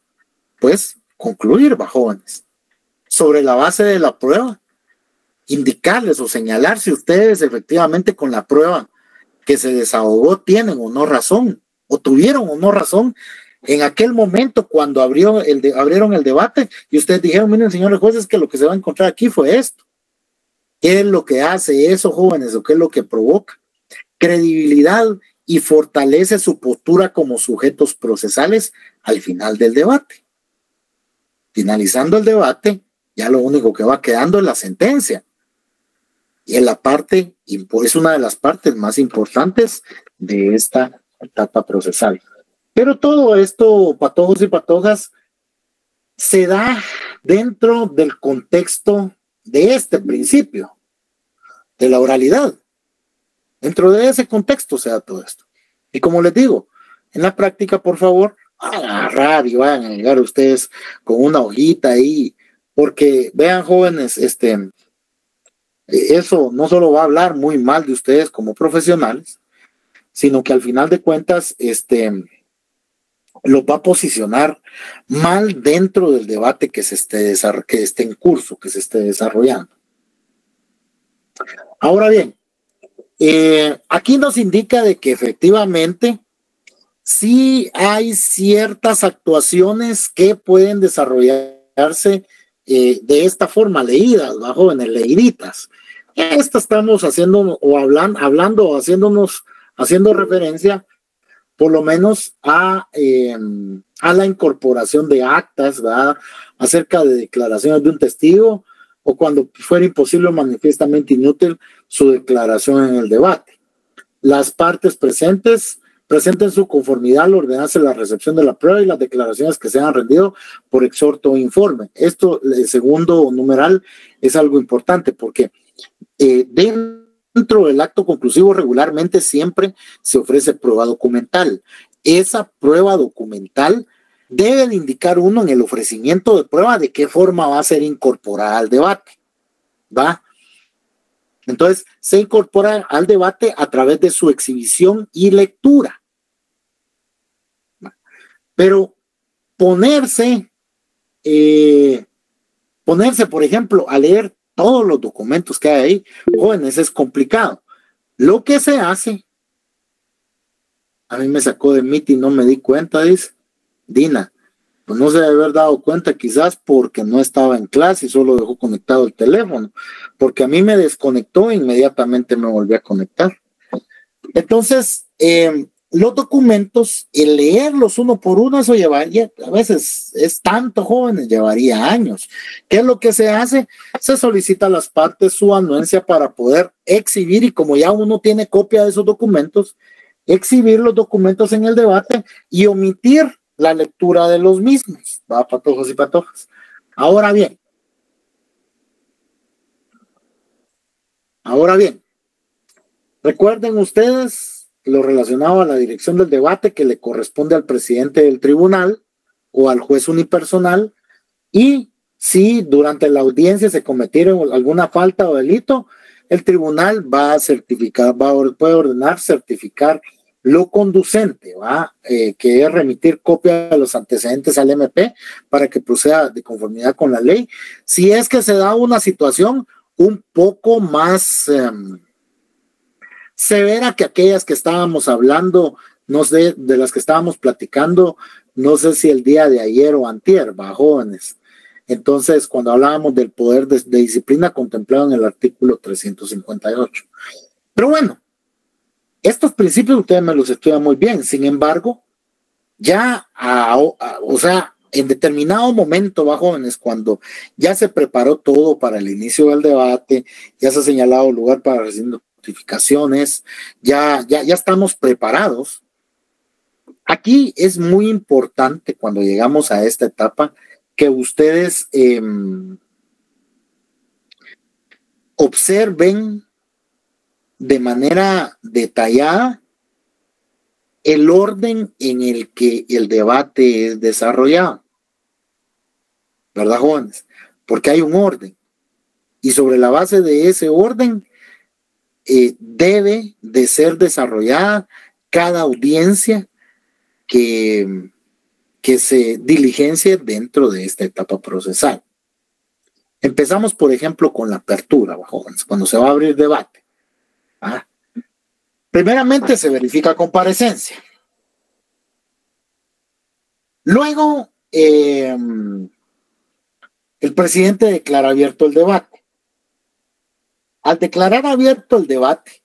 pues concluir, jóvenes, sobre la base de la prueba, indicarles o señalar si ustedes efectivamente con la prueba que se desahogó tienen o no razón, o tuvieron o no razón en aquel momento cuando abrieron el debate y ustedes dijeron, miren, señores jueces, que lo que se va a encontrar aquí fue esto. ¿Qué es lo que hace eso, jóvenes, o qué es lo que provoca? Credibilidad y fortalece su postura como sujetos procesales al final del debate. Finalizando el debate, ya lo único que va quedando es la sentencia. Y es una de las partes más importantes de esta etapa procesal. Pero todo esto, patojos y patojas, se da dentro del contexto de este principio, de la oralidad. Dentro de ese contexto se da todo esto. Y como les digo, en la práctica, por favor, agarrar y vayan a llegar ustedes con una hojita ahí, porque vean, jóvenes, eso no solo va a hablar muy mal de ustedes como profesionales, sino que al final de cuentas, los va a posicionar mal dentro del debate que esté en curso, que se esté desarrollando. Ahora bien, aquí nos indica de que efectivamente sí hay ciertas actuaciones que pueden desarrollarse de esta forma, leídas, jóvenes, leíditas. Esta estamos haciendo o hablando o haciendo referencia por lo menos a la incorporación de actas, ¿verdad? Acerca de declaraciones de un testigo o cuando fuera imposible o manifiestamente inútil su declaración en el debate. Las partes presenten su conformidad al ordenarse la recepción de la prueba y las declaraciones que se han rendido por exhorto o informe. Esto, el segundo numeral, es algo importante porque dentro del acto conclusivo regularmente siempre se ofrece prueba documental. Esa prueba documental debe de indicar uno en el ofrecimiento de prueba de qué forma va a ser incorporada al debate, ¿va? Entonces, se incorpora al debate a través de su exhibición y lectura. Pero ponerse, por ejemplo, a leer todos los documentos que hay ahí, jóvenes, es complicado. Lo que se hace, a mí me sacó de meeting, no me di cuenta, dice Dina, pues no se debe haber dado cuenta, quizás porque no estaba en clase y solo dejó conectado el teléfono, porque a mí me desconectó e inmediatamente me volví a conectar. Entonces, los documentos, el leerlos uno por uno, eso llevaría, a veces es tanto, jóvenes, llevaría años. ¿Qué es lo que se hace? Se solicita a las partes su anuencia para poder exhibir, y como ya uno tiene copia de esos documentos, exhibir los documentos en el debate y omitir la lectura de los mismos, ¿va? Patojos y patojas. Ahora bien, recuerden ustedes lo relacionado a la dirección del debate que le corresponde al presidente del tribunal o al juez unipersonal, y si durante la audiencia se cometieron alguna falta o delito, el tribunal va a certificar, puede ordenar certificar lo conducente, ¿va? Que es remitir copia de los antecedentes al MP para que proceda de conformidad con la ley. Si es que se da una situación un poco más severa que aquellas que estábamos hablando, no sé, de las que estábamos platicando, no sé si el día de ayer o antier, ¿va, jóvenes? Entonces, cuando hablábamos del poder de disciplina contemplado en el artículo 358. Pero bueno, estos principios ustedes me los estudian muy bien. Sin embargo, ya, o sea, en determinado momento, ¿va, jóvenes? Cuando ya se preparó todo para el inicio del debate, ya se ha señalado lugar para recibir notificaciones, ya estamos preparados. Aquí es muy importante cuando llegamos a esta etapa que ustedes observen de manera detallada el orden en el que el debate es desarrollado, ¿verdad, jóvenes? Porque hay un orden, y sobre la base de ese orden debe de ser desarrollada cada audiencia que se diligencie dentro de esta etapa procesal. Empezamos, por ejemplo, con la apertura, jóvenes, cuando se va a abrir debate. Primeramente se verifica comparecencia. Luego, el presidente declara abierto el debate. Al declarar abierto el debate,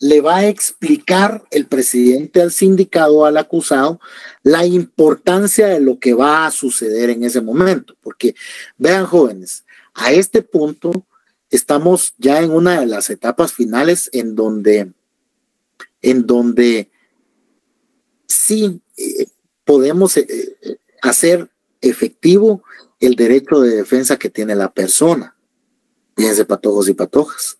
le va a explicar el presidente al sindicado, al acusado, la importancia de lo que va a suceder en ese momento. Porque, vean, jóvenes, a este punto estamos ya en una de las etapas finales en donde sí podemos hacer efectivo el derecho de defensa que tiene la persona. Fíjense, patojos y patojas,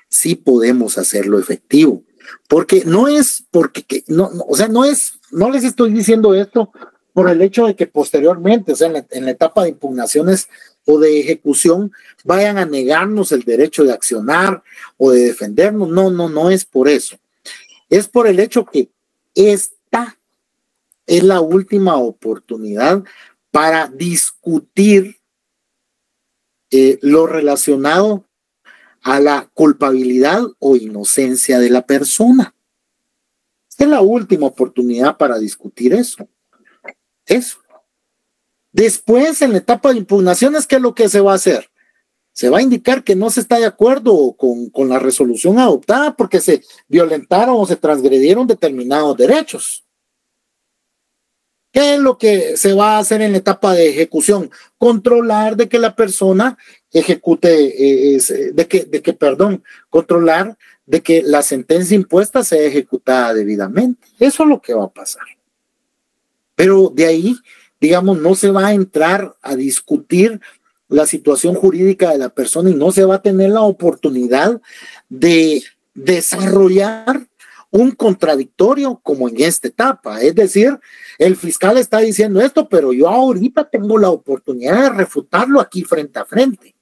sí podemos hacerlo efectivo, porque no es porque no les estoy diciendo esto por el hecho de que posteriormente, o sea, en la etapa de impugnaciones o de ejecución, vayan a negarnos el derecho de accionar o de defendernos. No es por eso. Es por el hecho que esta es la última oportunidad para discutir lo relacionado a la culpabilidad o inocencia de la persona. Esta es la última oportunidad para discutir eso. Después, en la etapa de impugnaciones, ¿qué es lo que se va a hacer? Se va a indicar que no se está de acuerdo con la resolución adoptada porque se violentaron o se transgredieron determinados derechos. ¿Qué es lo que se va a hacer en la etapa de ejecución? Controlar de que la persona ejecute, controlar de que la sentencia impuesta sea ejecutada debidamente. Eso es lo que va a pasar. Pero de ahí, digamos, no se va a entrar a discutir la situación jurídica de la persona y no se va a tener la oportunidad de desarrollar un contradictorio como en esta etapa. Es decir, el fiscal está diciendo esto, pero yo ahorita tengo la oportunidad de refutarlo aquí frente a frente.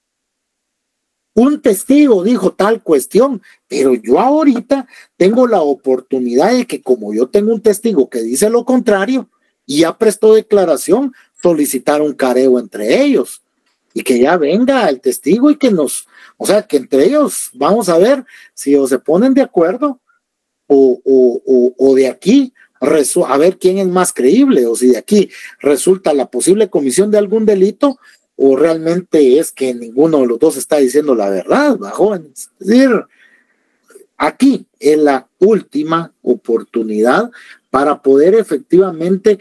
Un testigo dijo tal cuestión, pero yo ahorita tengo la oportunidad de que, como yo tengo un testigo que dice lo contrario y ya prestó declaración, solicitar un careo entre ellos y que ya venga el testigo y que que entre ellos vamos a ver si o se ponen de acuerdo o de aquí a ver quién es más creíble, o si de aquí resulta la posible comisión de algún delito, o realmente es que ninguno de los dos está diciendo la verdad, ¿va, jóvenes? Es decir, aquí es la última oportunidad para poder efectivamente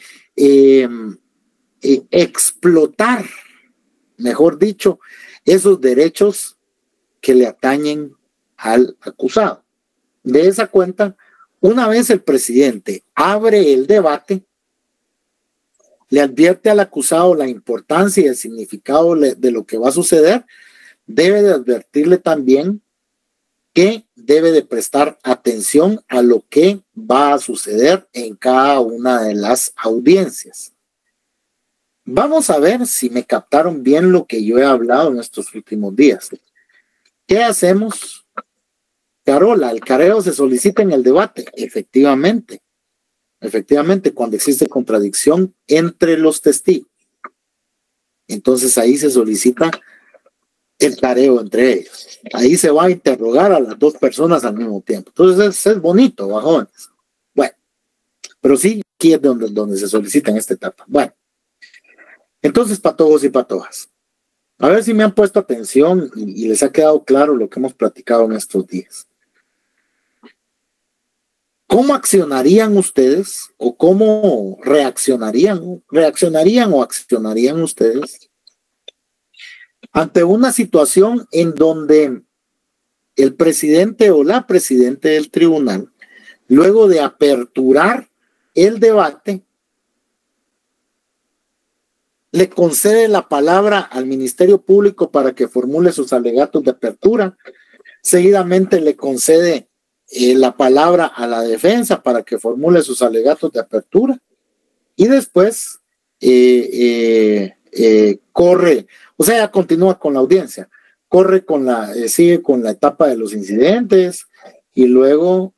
explotar, mejor dicho, esos derechos que le atañen al acusado. De esa cuenta, una vez el presidente abre el debate, le advierte al acusado la importancia y el significado de lo que va a suceder, debe de advertirle también que debe de prestar atención a lo que va a suceder en cada una de las audiencias. Vamos a ver si me captaron bien lo que yo he hablado en estos últimos días. ¿Qué hacemos? Carola, el careo se solicita en el debate. Efectivamente, cuando existe contradicción entre los testigos. Entonces ahí se solicita el careo entre ellos. Ahí se va a interrogar a las dos personas al mismo tiempo. Entonces es bonito, jóvenes. Bueno, pero sí, aquí es donde se solicita en esta etapa. Bueno, entonces, patojos y patojas, a ver si me han puesto atención y les ha quedado claro lo que hemos platicado en estos días. ¿Cómo accionarían ustedes o cómo reaccionarían o accionarían ustedes ante una situación en donde el presidente o la presidenta del tribunal, luego de aperturar el debate, le concede la palabra al Ministerio Público para que formule sus alegatos de apertura, seguidamente le concede la palabra a la defensa para que formule sus alegatos de apertura y después corre, o sea, continúa con la audiencia, sigue con la etapa de los incidentes y luego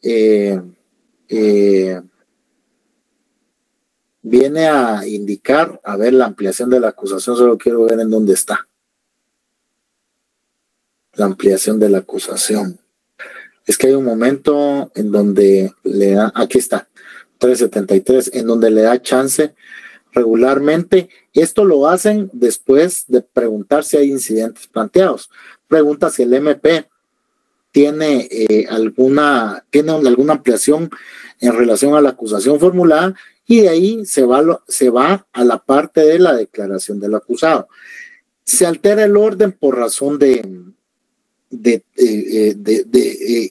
viene a indicar, a ver, la ampliación de la acusación. Solo quiero ver en dónde está la ampliación de la acusación. Es que hay un momento en donde le da, aquí está, 373, en donde le da chance regularmente. Esto lo hacen después de preguntar si hay incidentes planteados. Pregunta si el MP tiene alguna ampliación en relación a la acusación formulada, y de ahí se va a la parte de la declaración del acusado. Se altera el orden por razón en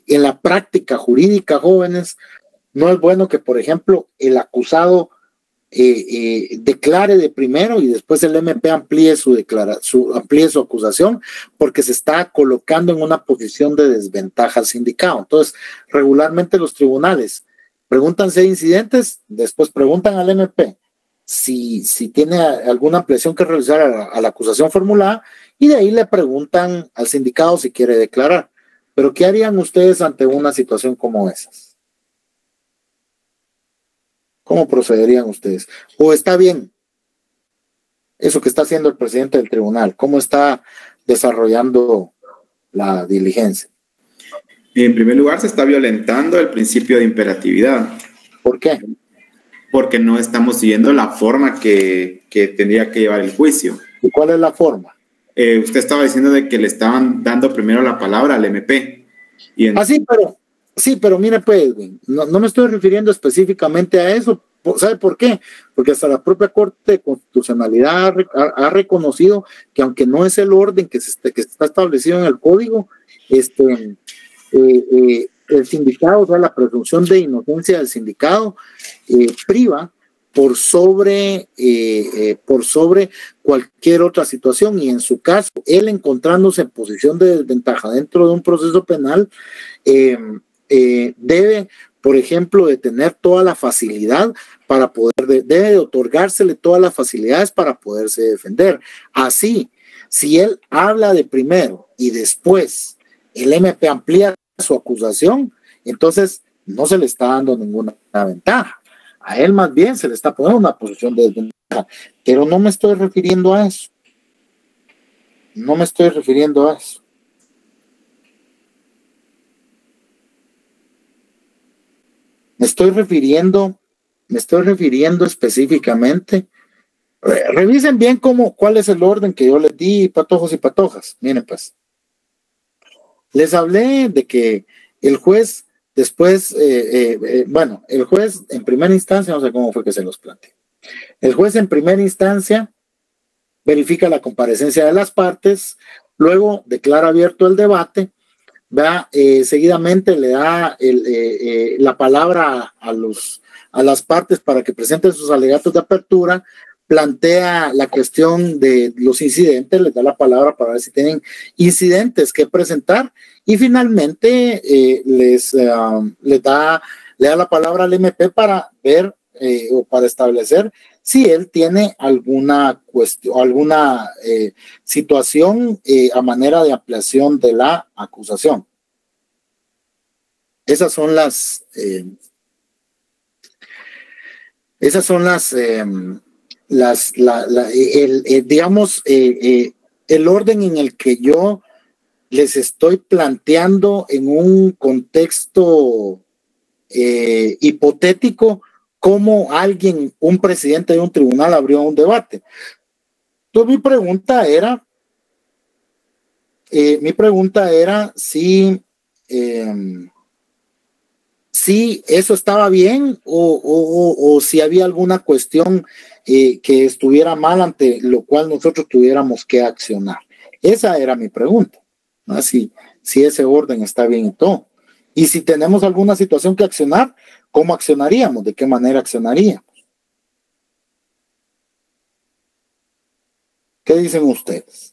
la práctica jurídica, jóvenes. No es bueno que, por ejemplo, el acusado declare de primero y después el MP amplíe su acusación, porque se está colocando en una posición de desventaja al sindicado. Entonces, regularmente los tribunales preguntan si hay incidentes, después preguntan al MP si tiene alguna ampliación que realizar a la acusación formulada, y de ahí le preguntan al sindicado si quiere declarar. Pero ¿qué harían ustedes ante una situación como esas? ¿Cómo procederían ustedes? ¿O está bien eso que está haciendo el presidente del tribunal? ¿Cómo está desarrollando la diligencia? En primer lugar, se está violentando el principio de imperatividad. ¿Por qué? Porque no estamos siguiendo la forma que tendría que llevar el juicio. ¿Y cuál es la forma? Usted estaba diciendo de que le estaban dando primero la palabra al MP. Sí, pero mire, pues, no me estoy refiriendo específicamente a eso. ¿Sabe por qué? Porque hasta la propia Corte de Constitucionalidad ha reconocido que, aunque no es el orden que está establecido en el código, el sindicado, o sea, la presunción de inocencia del sindicado priva por sobre cualquier otra situación, y en su caso, él encontrándose en posición de desventaja dentro de un proceso penal, debe, por ejemplo, de tener toda la facilidad para debe de otorgársele todas las facilidades para poderse defender. Así, si él habla de primero y después el MP amplía su acusación, entonces no se le está dando ninguna ventaja. A él más bien se le está poniendo una posición de desventaja, pero no me estoy refiriendo a eso. No me estoy refiriendo a eso. Me estoy refiriendo me estoy refiriendo específicamente. Revisen bien cuál es el orden que yo les di, patojos y patojas. Miren pues, les hablé de que el juez después, bueno, el juez en primera instancia, no sé cómo fue que se los planteé. El juez en primera instancia verifica la comparecencia de las partes, luego declara abierto el debate, seguidamente le da la palabra a las partes para que presenten sus alegatos de apertura, plantea la cuestión de los incidentes, les da la palabra para ver si tienen incidentes que presentar y finalmente le da la palabra al MP para ver o para establecer si él tiene alguna cuestión, alguna situación a manera de ampliación de la acusación. Esas son las digamos, el orden en el que yo les estoy planteando en un contexto hipotético cómo un presidente de un tribunal abrió un debate. Entonces mi pregunta era si eso estaba bien o si había alguna cuestión que estuviera mal ante lo cual nosotros tuviéramos que accionar. Esa era mi pregunta, ¿no? Si ese orden está bien y todo. Y si tenemos alguna situación que accionar, ¿cómo accionaríamos? ¿De qué manera accionaríamos? ¿Qué dicen ustedes?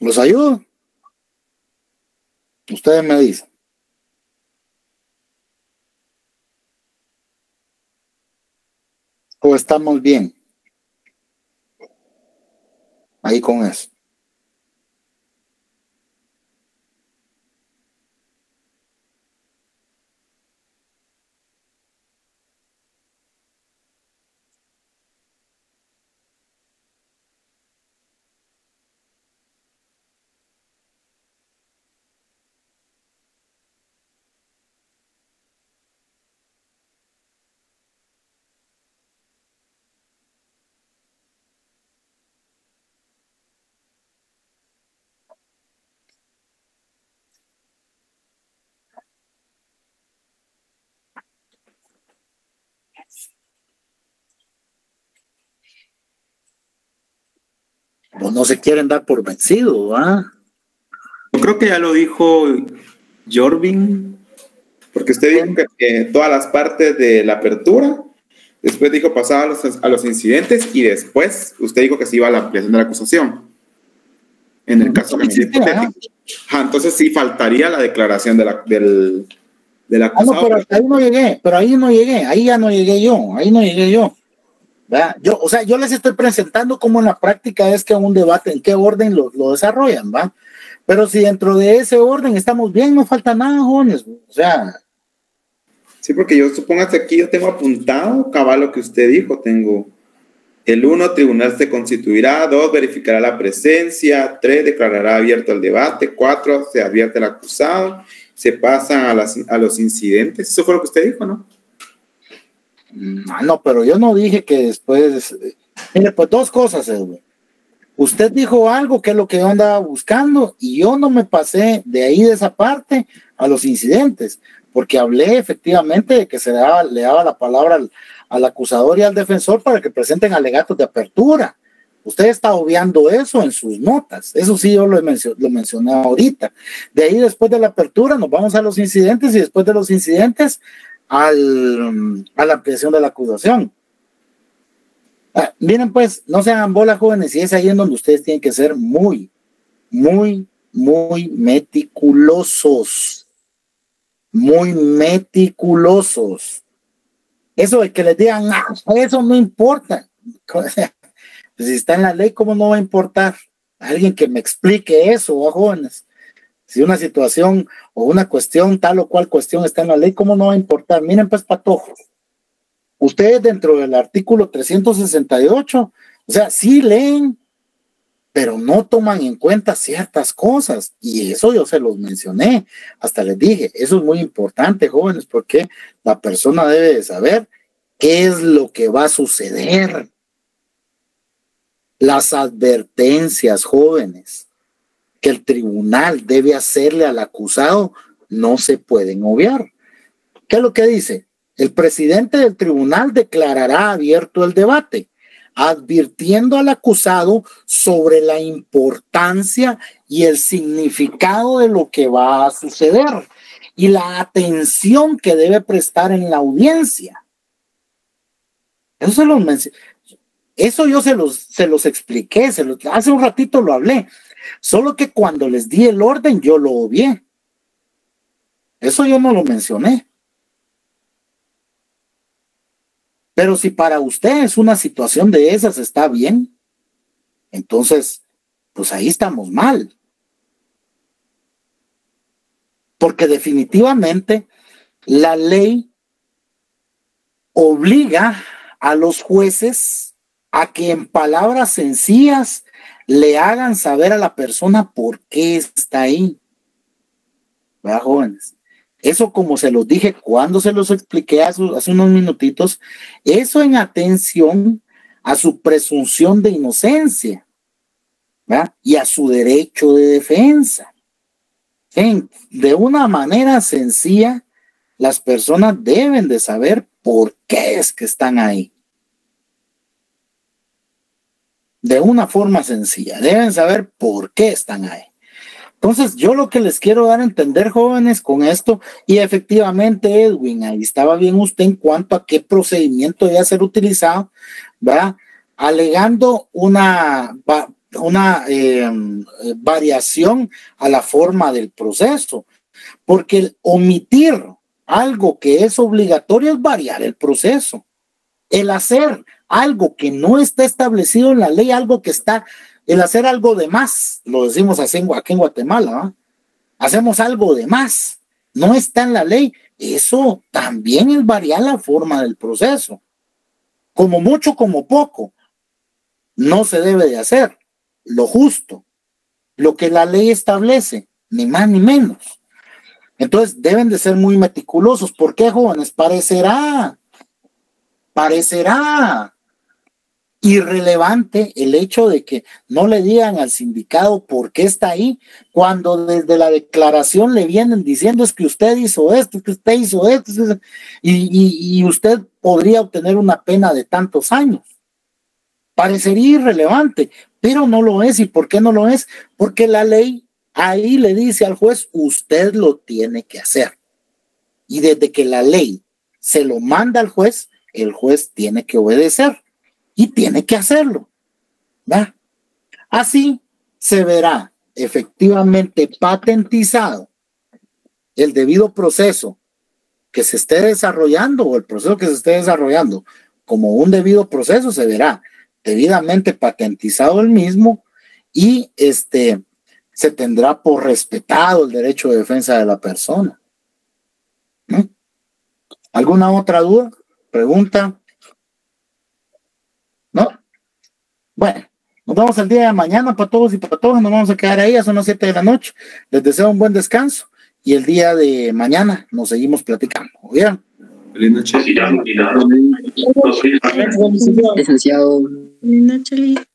¿Los ayudo? Ustedes me dicen. ¿O estamos bien? Ahí con eso. Pues no se quieren dar por vencido, ¿ah? Yo creo que ya lo dijo Jorvin, porque usted dijo que todas las partes de la apertura, después dijo pasaba a los incidentes y después usted dijo que se iba a la ampliación de la acusación. En el caso que entonces sí faltaría la declaración del acusado. No, pero ahí no llegué, ahí ya no llegué yo. ¿Verdad? Yo les estoy presentando cómo en la práctica es que un debate, en qué orden lo desarrollan, ¿va? Pero si dentro de ese orden estamos bien, no falta nada, jóvenes, o sea. Sí, porque yo supóngase aquí yo tengo apuntado, cabal, lo que usted dijo, tengo el 1, tribunal se constituirá, 2, verificará la presencia, 3, declarará abierto el debate, 4, se advierte el acusado, se pasan a los incidentes, eso fue lo que usted dijo, ¿no? No, pero yo no dije que después. Mire, pues dos cosas, Edwin. Usted dijo algo que es lo que yo andaba buscando y yo no me pasé de ahí, de esa parte, a los incidentes, porque hablé efectivamente de que le daba la palabra al acusador y al defensor para que presenten alegatos de apertura. Usted está obviando eso en sus notas. Eso sí, yo lo mencioné ahorita. De ahí, después de la apertura, nos vamos a los incidentes y después de los incidentes a la ampliación de la acusación. Miren pues, no se hagan bolas, jóvenes, y es ahí en donde ustedes tienen que ser muy, muy, muy meticulosos. muy meticulosos. Eso de que les digan, eso no importa. Pues si está en la ley, ¿cómo no va a importar? Alguien que me explique eso, jóvenes. Si una situación o una cuestión, tal o cual cuestión está en la ley, ¿cómo no va a importar? Miren, pues, patojos. Ustedes dentro del artículo 368, o sea, sí leen, pero no toman en cuenta ciertas cosas. Y eso yo se los mencioné. Hasta les dije, eso es muy importante, jóvenes, porque la persona debe de saber qué es lo que va a suceder. Las advertencias, jóvenes, que el tribunal debe hacerle al acusado no se pueden obviar. ¿Qué es lo que dice? El presidente del tribunal declarará abierto el debate, advirtiendo al acusado sobre la importancia y el significado de lo que va a suceder y la atención que debe prestar en la audiencia. Eso yo se los expliqué, hace un ratito lo hablé. Solo que cuando les di el orden, yo lo obvié. Eso yo no lo mencioné. Pero si para ustedes una situación de esas está bien, entonces, pues ahí estamos mal. Porque definitivamente la ley obliga a los jueces a que en palabras sencillas le hagan saber a la persona por qué está ahí. ¿Verdad, jóvenes? Eso, como se los dije cuando se los expliqué hace unos minutitos, eso en atención a su presunción de inocencia, ¿verdad? Y a su derecho de defensa. De una manera sencilla, las personas deben de saber por qué es que están ahí. De una forma sencilla, deben saber por qué están ahí. Entonces, yo lo que les quiero dar a entender, jóvenes, con esto, y efectivamente, Edwin, ahí estaba bien usted en cuanto a qué procedimiento debe ser utilizado, ¿verdad? Alegando una variación a la forma del proceso, porque el omitir algo que es obligatorio es variar el proceso. El hacer algo que no está establecido en la ley, algo que está, el hacer algo de más, lo decimos así aquí en Guatemala, ¿no? Hacemos algo de más, no está en la ley, eso también es variar la forma del proceso. Como mucho, como poco, no se debe de hacer lo justo, lo que la ley establece, ni más ni menos. Entonces deben de ser muy meticulosos. ¿Por qué, jóvenes? Parecerá irrelevante el hecho de que no le digan al sindicado por qué está ahí, cuando desde la declaración le vienen diciendo es que usted hizo esto, es que usted hizo esto, y usted podría obtener una pena de tantos años. Parecería irrelevante, pero no lo es. ¿Y por qué no lo es? Porque la ley ahí le dice al juez, usted lo tiene que hacer. Y desde que la ley se lo manda al juez, el juez tiene que obedecer y tiene que hacerlo, ¿verdad? Así se verá efectivamente patentizado el debido proceso que se esté desarrollando, o el proceso que se esté desarrollando como un debido proceso, se verá debidamente patentizado el mismo, y se tendrá por respetado el derecho de defensa de la persona. ¿No? ¿Alguna otra duda? ¿Pregunta? ¿No? Bueno, nos vemos el día de mañana para todos y para todas. Nos vamos a quedar ahí, son las 7 de la noche. Les deseo un buen descanso y el día de mañana nos seguimos platicando. ¿Oyeron? Feliz noche. Licenciado. Buenas noches.